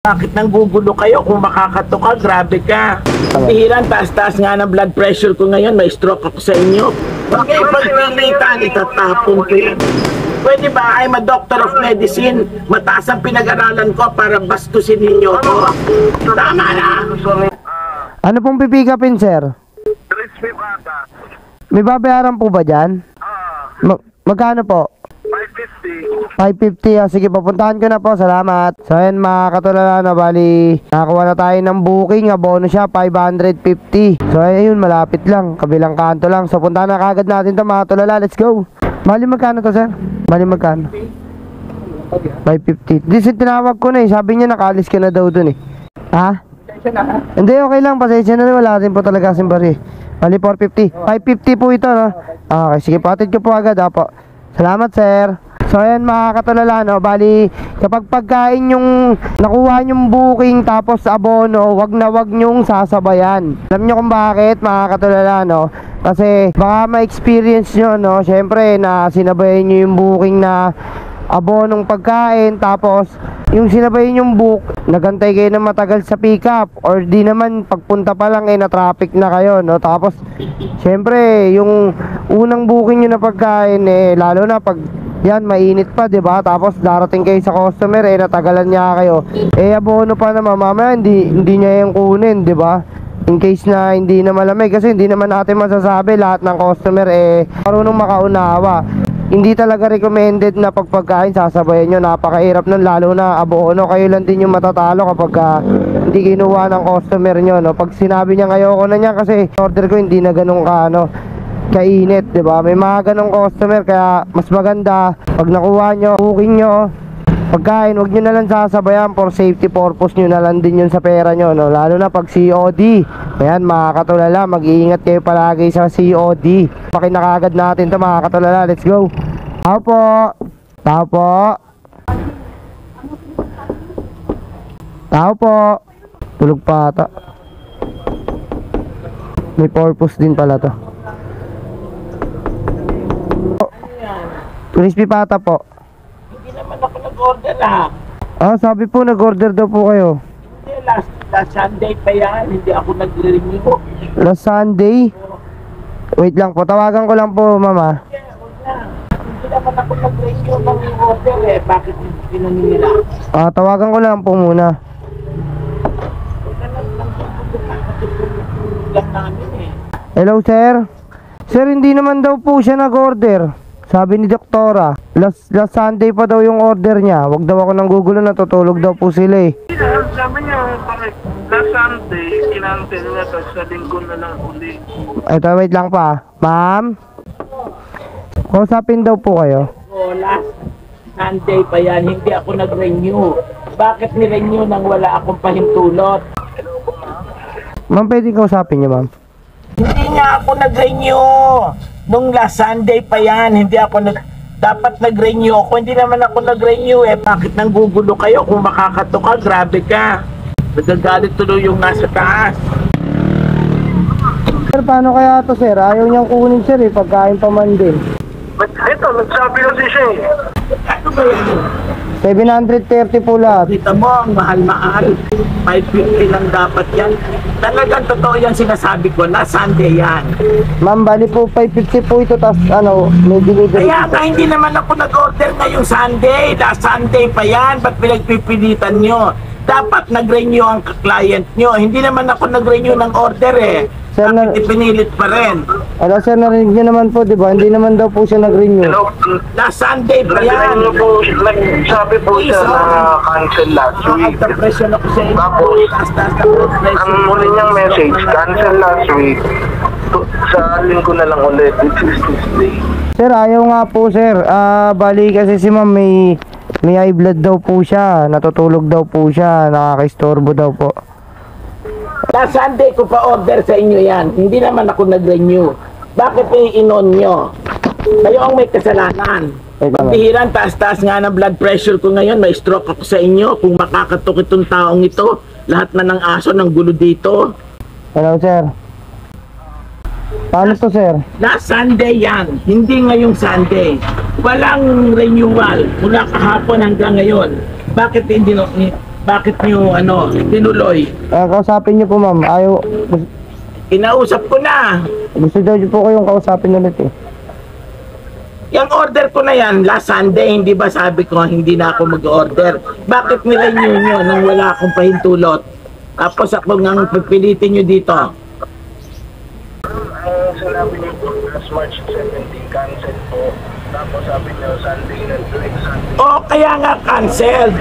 Bakit nanggugulo kayo kung makakato ka? Grabe ka. Pihiran, taas-taas nga ng blood pressure ko ngayon. May stroke ako sa inyo. Bakit pagpilitan, itatapon ko yan. Pwede ba I'm a doctor of medicine? Mataas ang pinag-aralan ko para bastusin ninyo to. Tama na! Ano pong pipikapin, sir? Crispy pata. May babayaran po ba dyan? Magkano po? 550. 550. Sige, papuntahan ko na po. Salamat. So, ayan mga katulala na bali. Nakakuha na tayo ng booking. Abono siya, 550. So, ayun, malapit lang. Kabilang kanto lang. So, puntahan na kagad natin to mga katulala. Let's go. Bali, magkano to, sir? Bali, magkano? 550. This tinawag ko na eh. Sabi niya nakalis ka na daw dun eh. Ha? Hindi, okay lang. Pasensya na rin. Wala din po talaga simbari. Bali, 450. 550 po ito, no? Okay, sige. Patid ko po agad, po. Salamat, sir. So, ayan mga katulala, no? Bali, kapag pagkain yung nakuha yung booking tapos abono, wag na wag nyong sasabayan. Alam nyo kung bakit, mga katulala, no? Kasi baka ma-experience nyo, no? Siyempre, na sinabayan nyo yung booking na abonong pagkain, tapos yung sinabayan yung book, nagantay kayo ng matagal sa pick up, or di naman pagpunta pa lang na traffic na kayo, no? Tapos syempre yung unang booking nyo na pagkain lalo na pag yan mainit pa, 'di ba? Tapos darating kayo sa customer natagalan niya kayo. Abono pa naman mamaya hindi niya yung kunin, 'di ba? In case na hindi na malamig, kasi hindi naman natin masasabi lahat ng customer marunong makaunawa. Hindi talaga recommended na pagkain sasabayan nyo. Napakahirap nun, lalo na abono. Kayo lang din yung matatalo kapag hindi kinuha ng customer nyo, no? Pag sinabi niya ayoko na niya kasi order ko hindi na ganun kainit, diba? May mga ganong customer, kaya mas maganda pag nakuha nyo, booking nyo pagkain, wag nyo na lang sasabayan. For safety purpose nyo na lang din yun sa pera nyo, no? Lalo na pag COD. Ayan mga katulala, mag-iingat kayo palagi sa COD. Pakinakagad natin to mga katulala. Let's go. Tao po. Tao po. Tao po. Tulog pa ata. May purpose din pala to. Crispy pata po. Hindi naman ako nag-order Sabi po nag-order daw po kayo. Hindi, last Sunday pa yan. Hindi ako nag-renew. Last Sunday? Wait lang po, tawagan ko lang po, mama. Hindi naman ako nag-renew ng order Bakit pinanong nila? Tawagan ko lang po muna. Lang namin Hello, sir? Sir, hindi naman daw po siya nag-order. Sabi ni doktora, last Sunday pa daw yung order niya. Wag daw ako nang gugulo, natutulog daw po sila Sabi niya, last Sunday, kinancel niya sa linggo na lang uli. Ito, wait lang pa. Ma'am? Kausapin daw po kayo. Last Sunday pa yan. Hindi ako nag-renew. Bakit ni-renew nang wala akong pahintulot? Ma'am, pwede kausapin niyo, ma'am? Hindi nga ako nag-renew. Nung last Sunday pa yan, hindi ako dapat nag-renew ako. Hindi naman ako nag-renew Bakit nanggugulo kayo kung makakato ka? Grabe ka. Nagagalit tuloy yung nasa taas. Sir, paano kaya to, sir? Ayaw niyang kunin, sir, pagkain pa man din. Ito, nagsabi kasi siya Ano ba yan? 730 po lahat. Kita mo, ang mahal-mahal. 550 lang dapat yan. Talagang totoo yan sinasabi ko. Last Sunday yan. Ma'am, bali po 550 po ito, tas may delivery. Kaya nga hindi naman ako nag-order ngayong Sunday. Last Sunday pa yan. Ba't pinagpipilitan nyo? Dapat nag-renew ang client nyo. Hindi naman ako nag-renew ng order Sir, Bakit ipinilit pa rin? Sir, narinig niyo naman po, di ba? Hindi naman daw po siya nag-renew. Last Sunday pa yan. Sabi po siya na cancel last week. Nagka-presyon ako sa inyo. Tapos, ang muli niyang message, cancel last week. Sa linggo na lang ulit, which is Tuesday. Sir, ayaw nga po, sir. Bali kasi si ma'am may high blood daw po siya. Natutulog daw po siya. Nakaka-istorbo daw po. Last Sunday ko pa order sa inyo yan. Hindi naman ako nag-renew. Bakit i-inon nyo? Kayo ang may kasalanan. Pagpihiran, taas-taas nga ng blood pressure ko ngayon. May stroke ako sa inyo. Kung makakatok itong taong ito, lahat na ng aso ng gulo dito. Hello, sir. Paano to, sir? Last Sunday yan. Hindi ngayong Sunday. Walang renewal mula kahapon hanggang ngayon. Bakit hindi Bakit nyo, tinuloy? Kausapin niyo po ma'am. Kinausap ko na. Gusto daw niyo po kayong kausapin ulit eh. Yung order ko na yan, last Sunday, hindi ba sabi ko hindi na ako mag-order? Bakit nirenew nyo nang wala akong pahintulot? Tapos ako nang pagpilitin nyo dito. Ang sinabi niyo po, last March 17, cancel po. Tapos sabi niyo, Sunday na next Sunday. O, kaya nga cancelled.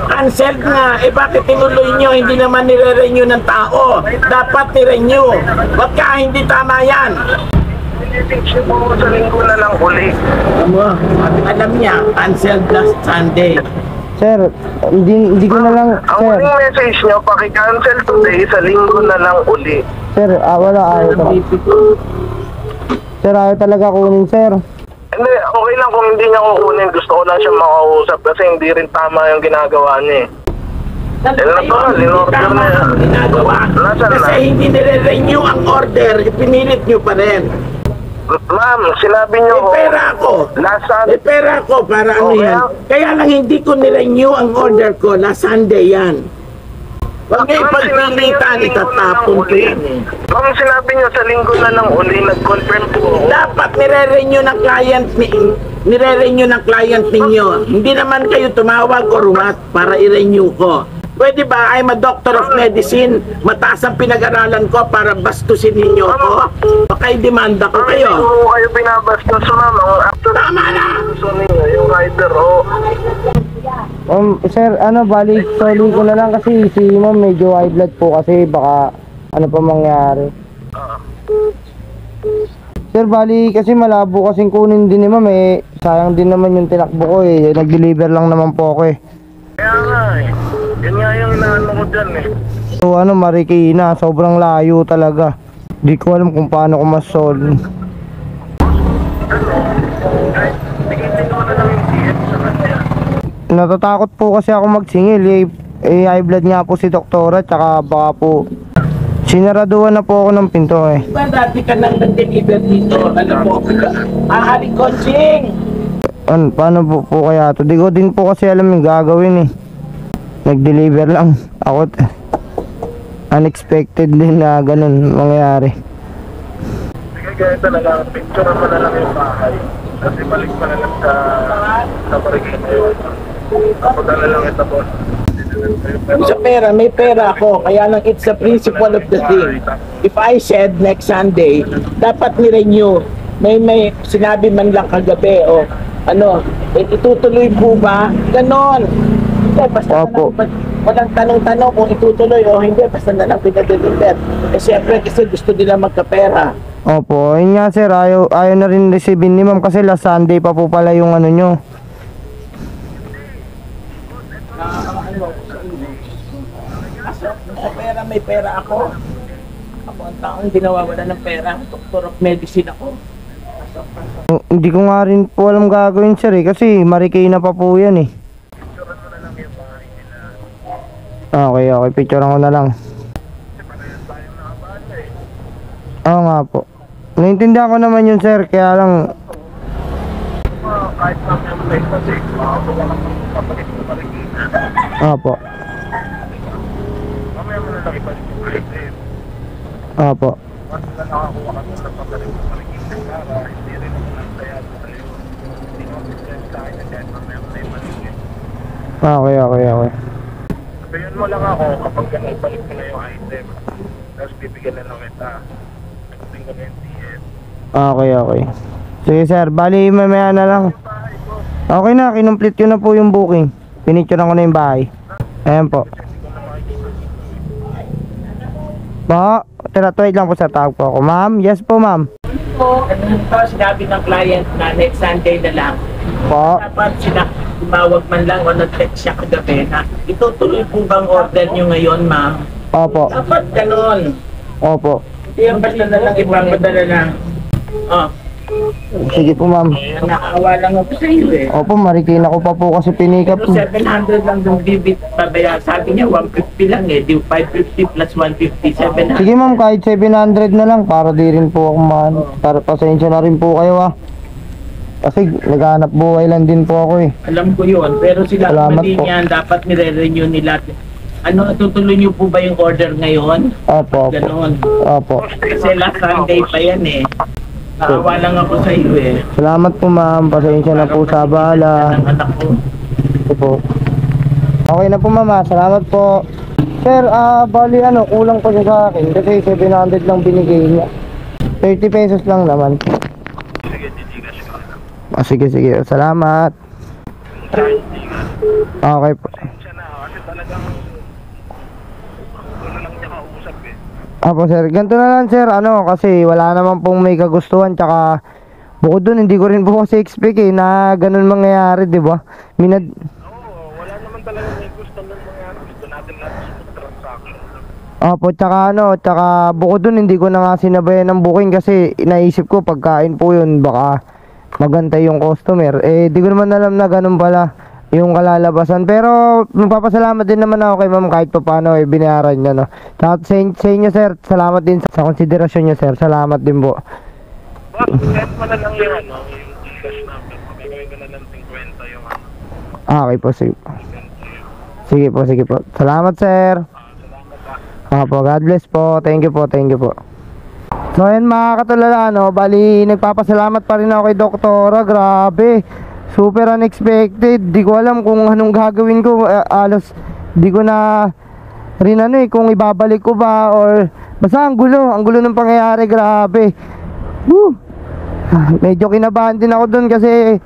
Cancelled nga. Eh bakit tinuloy nyo? Hindi naman nire-renew ng tao. Dapat nire-renew. Ba't ka hindi tama yan? Pinitix niyo po sa linggo na lang uli. Alam niya, cancelled last Sunday. Sir, hindi ko na lang, Ang sir. huling message niyo, paki-cancel today, sa linggo na lang uli. Sir, wala ayaw talaga. Sir, ayaw talaga kunin, sir. Hindi, okay lang kung hindi niya kukunin. Gusto ko lang siya makausap kasi hindi rin tama yung ginagawa niya eh. Tama ang ginagawa. Nasaan na? Kasi hindi nire-renew ang order, pinilit nyo pa rin. Ma'am, sinabi niyo May pera ako. last May Sunday. pera ako para ano Okay. yan. Kaya lang hindi ko nirenew ang order ko last Sunday yan. Huwag niyo ipagpilitan, itatapon ko yan eh. Ma'am, sinabi niyo sa linggo na lang uli, nag-confirm po ako. Dapat nire-renew ng client nire-renew ng client ninyo. Hindi naman kayo tumawag o rumat para i-renew ko. Pwede ba I'm a doctor of medicine, mataas ang pinag-aralan ko para bastusin ninyo ako? Baka i-demanda ko Hindi kayo. ko kayo binabastos, ma'am. Ang after Tama na! gusto niyo, yung rider, oh. Sir, bali, sorry ko na lang kasi si ma'am medyo high blood po kasi baka ano pa mangyari. Sir, bali kasi malabo kasing kunin din ni ma'am eh. Sayang din naman yung tinakbo ko eh. Nag-deliver lang naman po ako eh. Kaya nga eh. Yan nga yung inaano ko dyan eh. So Marikina, sobrang layo talaga. Di ko alam kung paano ko ma-solve. Tigitin mo na lang yung TF sa kanya. Natatakot po kasi ako magsingil eh. High blood nga po si doktora tsaka baka po sinaraduhan na po ako ng pinto eh. Diba dati ka nang nag-deliver dito? Alam mo, ahaling coaching! Paano po kaya to? Di ko din po kasi alam yung gagawin eh. Nag-deliver lang ako. Unexpected din na ganun mangyayari. Sige, ganito na lang. Picture mo na lang yung bahay. Kasi balik pa na lang sa Marikina yun. Tapos na lang ito po. Sa pera, may pera ako. Kaya lang it's the principle of the thing. If I said next Sunday, dapat ni-renew. May sinabi man lang kagabi o itutuloy po ba? Ganon. Hindi, basta Opo. na lang, walang tanong-tanong kung itutuloy o hindi, basta na lang pinag-deliver. Eh siyempre kasi gusto nila magkapera. Opo, yun nga sir, ayaw na rin receivein ni ma'am kasi last Sunday pa po pala yung ano nyo. May pera ako. Ako ang taong dinawawala ng pera. Doctor of medicine ako. Hindi ko nga rin po alam gagawin sir eh kasi Marikina pa po yan eh. Okay, picturean ko na lang. Oo nga po. Naintindihan ko naman yun sir, kaya lang Kahit na yung place kasi, makapagpapalit sa Marikina. opo. Mamaya mo na lang ibalik yung item. Opo. Once na nakakuha ka na ng pagaling sa Marikina, para hindi rin ako nagsayado sa'yo. Hindi mo mag-send sa akin agad, mamaya mo na ibalik. Okay. Sabihin mo lang ako kapag ibalik ko na yung item. Tapos bibigyan na lang kita. Sabihin ko na yung TF. Okay. Sige sir, bali mamaya na lang. Okay na, kinumplete ko na po yung booking. Pinicturean ko na yung bahay. Ayan po. Wait lang po sir, tawag po ako. Ma'am, yes po ma'am. Sinabi ng client na next Sunday na lang. Po. Dapat tumawag man lang o nag-text siya kagabi na itutuloy po bang order nyo ngayon, ma'am? Opo. Dapat ganon. Opo. Hindi yung basta na lang ipapadala lang. Sige po ma'am. Nakaawa lang ako sa iyo eh. Opo, Marikina ko pa po kasi pinikap Pero po. 700 lang yung bibit pabaya. Sabi niya 150 lang eh. Di 550 plus 150, 700. Sige ma'am, kahit 700 na lang para di rin po ako man. Para pasensya na rin po kayo ah. Kasi naghahanap buhay lang din po ako eh. Alam ko yun, pero sila Salamat mali po. niyan, dapat nire-renew nila. Ano, tutuloy niyo po ba yung order ngayon? Opo, opo. Ganon. Opo. Kasi last Sunday pa yan eh. Naawa lang ako sa iyo eh. Salamat po ma'am. Pasensya na po sa abala. Ang anak ko. Ito po. Okay na po mama. Salamat po. Sir, bali ano, kulang pa siya sa akin. Kasi 700 lang binigay niya. 30 pesos lang naman. Sige, Gcash ko. Sige, sige. Salamat. Okay po. Siya na, kasi talagang doon na lang niya kausap eh. Apo sir, ganito na lang sir, ano, kasi wala naman pong may kagustuhan, tsaka bukod dun, hindi ko rin po kasi expect eh, na ganun mangyayari, di ba? Oo, wala naman talaga may gusto ng mga gusto natin lahat sa transaction. Opo, tsaka ano, tsaka bukod dun, hindi ko na nga sinabayan ng booking kasi naisip ko, pagkain po yun, baka magantay yung customer. Eh, di ko naman alam na ganun pala yung kalalabasan. Pero, magpapasalamat din naman ako kay ma'am kahit pa paano eh, binayaran niya, no. Tsaka sa inyo, sir, salamat din sa konsiderasyon niyo, sir. Salamat din po. Bakit send mo na lang yung ano, yung Gcash number. Magagawin ko na lang 50 yung ano. Okay po, sige. Sige po, sige po. Salamat, sir. Salamat Opo, God bless po. Thank you po, thank you po. So ayan mga katulala, no, bali nagpapasalamat pa rin ako kay Doktora. Grabe, super unexpected. Di ko alam kung anong gagawin ko. Alos di ko na rin ano eh, kung ibabalik ko ba or basta ang gulo ng pangyayari. Grabe. Woo! Medyo kinabahan din ako dun kasi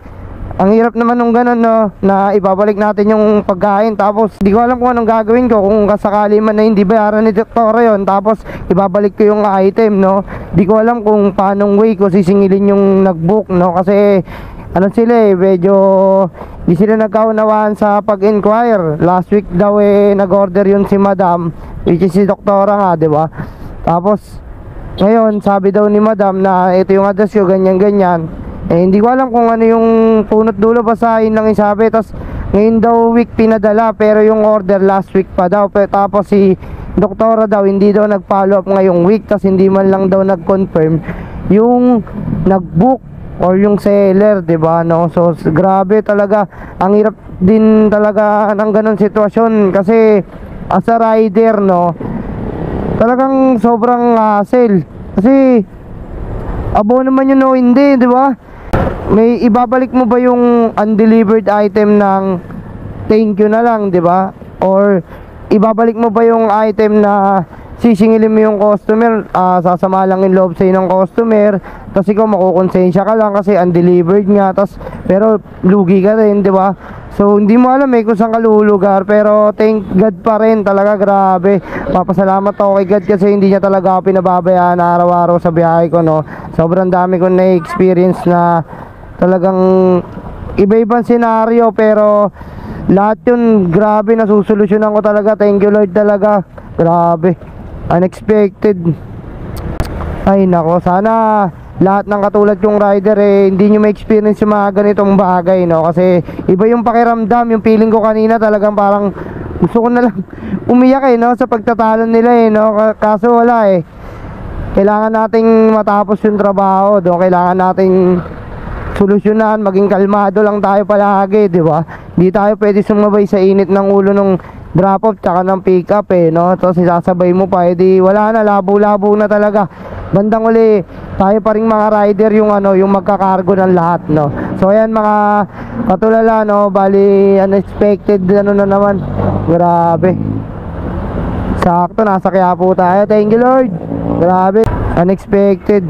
ang hirap naman nung ganun, no, na ibabalik natin yung pagkain. Tapos di ko alam kung anong gagawin ko kung kasakali man na hindi bayaran ni Doktora yon. Tapos ibabalik ko yung item, no. Di ko alam kung paanong way ko sisingilin yung nagbook, no. Kasi ano sila eh, medyo di sila nagkaunawaan sa pag-inquire. Last week daw eh nag-order yun si Madam, which is si Doktora nga, di ba? Tapos ngayon sabi daw ni Madam na ito yung address ko, ganyan ganyan. Eh hindi ko alam kung ano yung punot dulo, basta yun lang yung sabi. Tapos ngayon daw week pinadala, pero yung order last week pa daw. Tapos si Doktora daw hindi daw nag-follow up ngayong week. Tapos hindi man lang daw nag-confirm yung nag-book or yung seller, diba, no? So grabe talaga, ang hirap din talaga ng ganun sitwasyon. Kasi as a rider, no, talagang sobrang hassle. Kasi abo naman yun, no, hindi, diba? May ibabalik mo ba yung undelivered item ng thank you na lang, di ba? Or ibabalik mo ba yung item na sisingilin mo yung customer, sasama lang yung loob sa'yo ng customer, tapos ikaw makukonsensya ka lang kasi undelivered nga, tapos pero lugi ka rin, di ba? So hindi mo alam kung saan ka lulugar, pero thank God pa rin talaga. Grabe, papasalamat ako kay God kasi hindi niya talaga ako pinababayaan araw-araw sa biyahe ko, no. Sobrang dami kong na-experience na talagang iba-ibang senaryo, pero lahat yun, grabe, nasusolusyonan ko talaga. Thank you Lord talaga. Grabe, unexpected. Ay nako, sana lahat ng katulad yung rider eh hindi nyo ma-experience yung mga ganitong bagay, no. Kasi iba yung pakiramdam. Yung feeling ko kanina talagang parang gusto ko na lang umiyak eh, no, sa pagtatalo nila eh, no. Kaso wala eh, kailangan nating matapos yung trabaho, do. Kailangan nating solusyonan, maging kalmado lang tayo palagi, di ba? Hindi tayo pwede sumabay sa init ng ulo ng drop off tsaka ng pick up eh, no? Tapos sasabay mo pa, edi wala na, labo-labo na talaga. Bandang uli, tayo pa ring mga rider yung ano, yung magkakargo ng lahat, no? So ayan mga katulala, no, bali unexpected ano na naman. Grabe. Sakto, nasa Quiapo tayo. Thank you Lord. Grabe, unexpected.